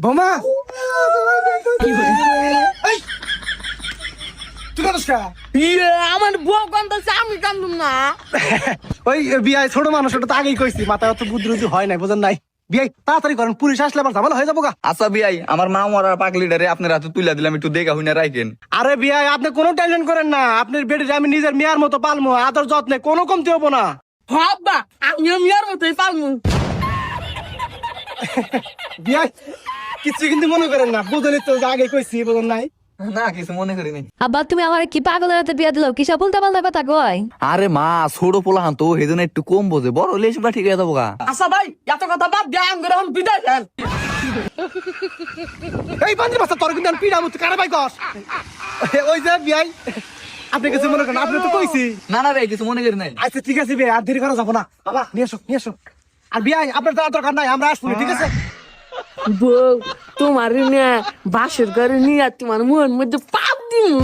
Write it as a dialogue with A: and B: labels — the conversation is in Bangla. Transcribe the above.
A: বোমা তুই কাঁদছ কা?
B: আমার বউ কান্দছে, আমি কান্দুম না।
A: ওই বিয়াই ছোট মানুষ, ওটা তো আগেই কইছি, মাথায় অত বুদ্ধি হয় নাই, বোঝেন নাই? বিয়াই তাড়াতাড়ি করেন, পুলিশ আসলে আবার ঝামেলা হয়ে যাবো গা।
C: আচ্ছা বিয়াই, আমার মা মরার পাগলিটারে আপনার হাতে তুলে দিলাম, একটু দেখা হইনা রাখেন।
A: আরে বিয়াই আপনি কোনো টেনশন করেন না, আপনার বেটির আমি নিজের মেয়ার মতো পালমু, আদর যত্নে কোনো কমতি হবো না।
B: হব্বা, আমিও মিয়ার মতোই পালমু।
A: বিয়াই কিছু কিন্তু মনে করেন না, বুঝলি তো যে আগে কইছি, বোঝেন নাই?
C: না কিছু মনে করিনি।
D: আব্বা তুমি আমার কি পাগলের হাতে বিয়া দিল? কিসব উল্টা পাল্টা কথা কয়?
C: আরে মা, ছোট পোলাহান তো, সেজন্য একটু কম বোঝে, বড় হলে এসবটা ঠিক হয়ে যাবো গা।
B: আচ্ছা ভাই, এত কথা বাদ দিয়ে আম করে বিদায় দেন।
A: এই বান্দির বাচ্চা তোর কিন্তু পিড়া মুতি কারে ভাই কস। ওই যে বিয়াই আপনি কিছু মনে করেন, আপনি তো কইছি।
C: না না ভাই, কিছু মনে করি নাই।
A: আচ্ছা ঠিক আছে বিয়াই, আর দেরি করা যাবো না, বাবা নিয়ে এসো নিয়ে এসো। আর বিয়াই আপনার যাওয়ার দরকার নাই, আমরা আসবো ঠিক আছে?
B: বউ, তোমার নিয়ে বাসের ঘরে নিয়ে তোমার মন মধ্যে পাপ দিমু।